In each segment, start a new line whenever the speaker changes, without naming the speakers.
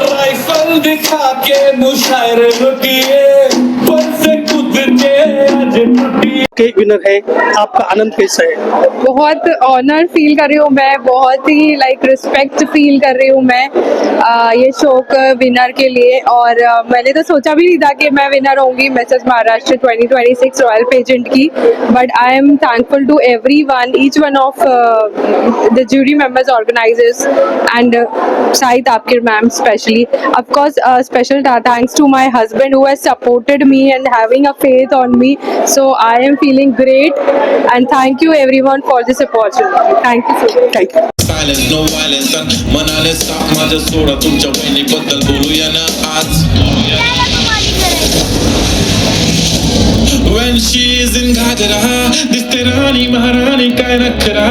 Rifle दिखा के मुशायरे लुटिए पर से कूदते आज टूटिए।
के विनर है, आपका आनंद कैसा है?
बहुत ऑनर फील कर रही हूँ मैं, बहुत ही लाइक रिस्पेक्ट फील कर रही हूँ मैं ये शो का विनर के लिए। और मैंने तो सोचा भी नहीं था कि मैं विनर होंगी मिसेस महाराष्ट्र 2026 रॉयल पेजेंट की, but I am thankful to everyone, each one of the jury members, organisers and Sai Tapkir ma'am especially. Of course, special thanks to my husband who has supported me and having a faith on me. So I am feeling great and thank you everyone for this opportunity. Thank you so much.
Thank you.
Silence, no violence, and मनाले साफ माझं सोडा तुमच्या वहिनीबद्दल बोलूया ना आज. When she is in घागरा दिसते राणी महाराणी काय नखरा.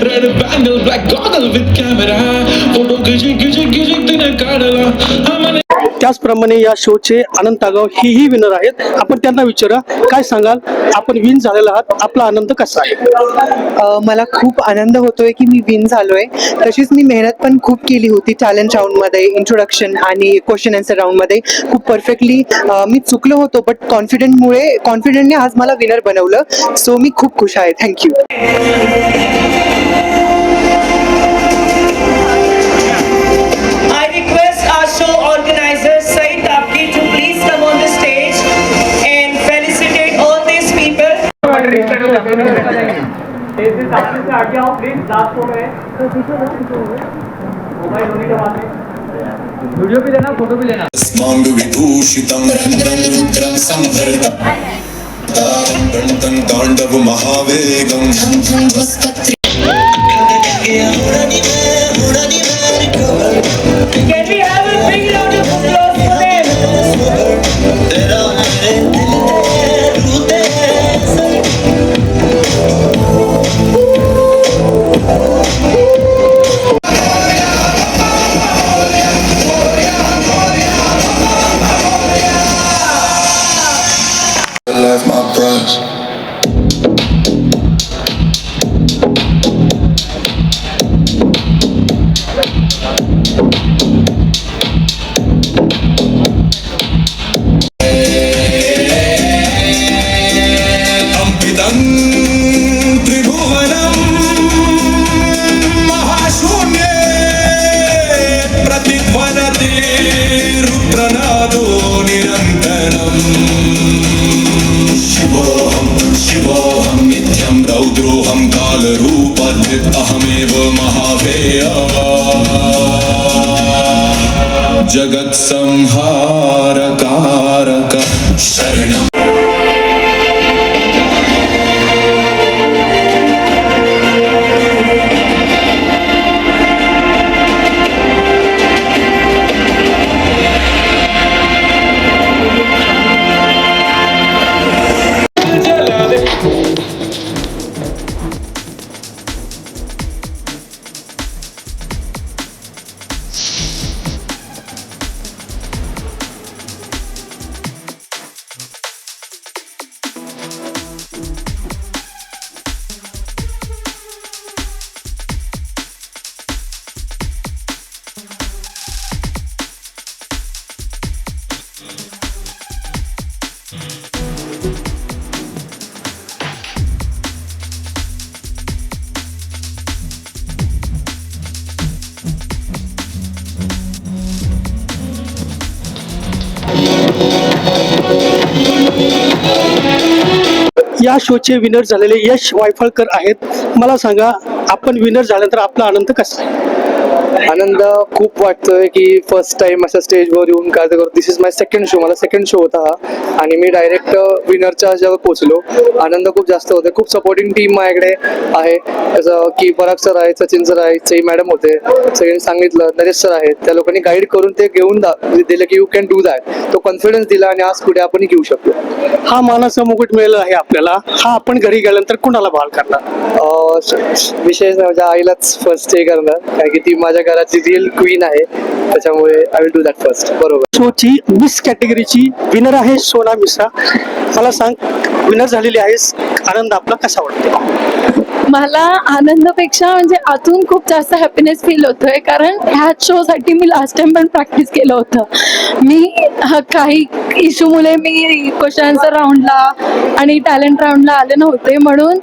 Red bangle, black goggle with camera. Photo गिजिक तिने काढला. आम्हाला
त्याचप्रमाणे या शोचे आनंद तागाव ही विनर आहेत. आपण त्यांना विचारा, काय सांगाल, आपण विन झालेला आहात, आपला आनंद कसा आहे?
मला खूप आनंद होतोय की मी विन झालोय. तशीच मी मेहनत पण खूप केली होती चॅलेंज राऊंडमध्ये, इंट्रोडक्शन आणि क्वेश्चन आन्सर राऊंडमध्ये खूप परफेक्टली मी चुकलो होतो, बट कॉन्फिडंटने आज मला विनर बनवलं. सो मी खूप खुश आहे. थँक्यू.
वीडियो भी लेना, फोटो भी लेना.
मांग विभूषितं रुद्रं संभृतं तांडव महावेगं.
Can we have a big round of applause for them?
Left my brush. त्रिभुवनं महाशून्ये प्रतिध्वनते रुद्रनादो निरन्तरम्. शिवोऽहं नित्यं रौद्रोऽहं कालरूपाद्यत् अहमेव महाभेयः. जगत्संहारकारक शरणम्.
या शोचे विनर झालेले यश वायफळकर आहेत. मला सांगा, आपण विनर झाल्यानंतर आपला आनंद कसा आहे?
आनंद खूप वाटतोय की फर्स्ट टाइम अशा स्टेजवर येऊन काय करतो. दिस इज माय सेकंड शो. मला सेकंड शो होता हा आणि मी डायरेक्ट विनरच्या ह्याच्यावर पोहोचलो. आनंद खूप जास्त होते. खूप सपोर्टिंग टीम माझ्याकडे आहे, जसं की पराग सर आहे, सचिन सर आहे, सई मॅडम होते, सगळ्यांनी सांगितलं, नरेश सर आहेत, त्या लोकांनी गाईड करून ते घेऊन दिलं की यू कॅन डू दॅट. तो कॉन्फिडन्स दिला आणि आज पुढे आपण घेऊ शकतो.
हा मानाचा मुकुट मिळाला आहे आपल्याला. हा आपण घरी गेल्यानंतर कुणाला बहाल करणार?
विशेष माझ्या आईलाच फर्स्ट हे करणार, कारण की ती माझ्या घराची रिअल क्वीन आहे. त्याच्यामुळे I will do that first. बरोबर.
शोची मिस कॅटेगरीची विनर आहे सोना मिश्रा. मला सांग, विनर झालेली आहेस, आनंद आपला कसा वाटतो?
मला आनंदापेक्षा म्हणजे आतून खूप जास्त हॅपीनेस फील होतोय, कारण ह्याच शोसाठी मी लास्ट टाइम पण प्रॅक्टिस केलं होतं. मी काही इश्यूमुळे मी क्वेश्चन आन्सर राऊंडला आणि टॅलेंट राऊंडला आले नव्हते, म्हणून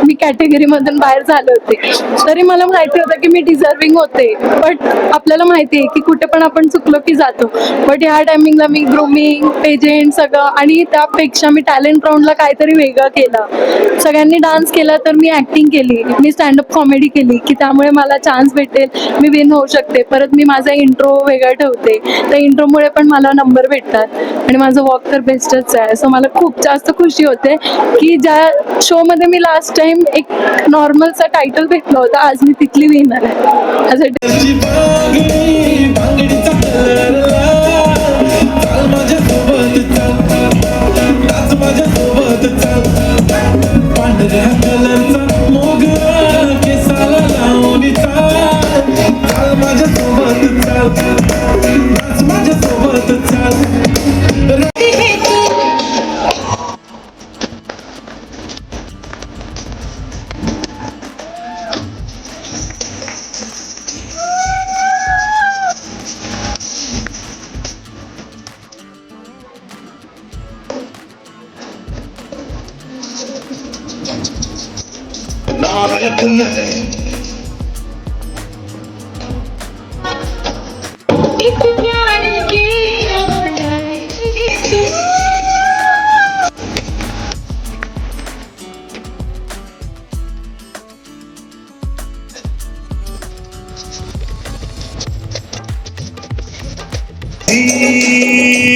मी कॅटेगरीमधून बाहेर झाले होते. तरी मला माहिती होतं की मी डिझर्विंग होते, बट आपल्याला माहिती आहे की कुठे पण आपण चुकलो की जातो. बट ह्या टायमिंगला मी ग्रूमिंग, पेजेंट सगळं, आणि त्यापेक्षा मी टॅलेंट राऊंडला काहीतरी वेगळं केलं. सगळ्यांनी डान्स केला तर मी ॲक्टिंग केली, मी स्टँडअप कॉमेडी केली, की त्यामुळे मला चान्स भेटेल, मी विन होऊ शकते. परत मी माझा इंट्रो वेगळा ठेवते, त्या इंट्रोमुळे पण मला नंबर भेटतात आणि माझं वॉक तर बेस्टच आहे. सो मला खूप जास्त खुशी होते की ज्या शोमध्ये मी लास्ट टाइम एक नॉर्मलचा टायटल भेटला होता, आज मी तिथली विनर आहे. ॲज अ
तुझी बांगडी बांगडीचा कलर चाल माझ्यासोबत चाल, नाच माझ्यासोबत चाल, पांढऱ्या कलरचा मोगरा केसाला लावून चाल, चाल माझ्यासोबत चाल, नाच माझ्यासोबत चाल.
एक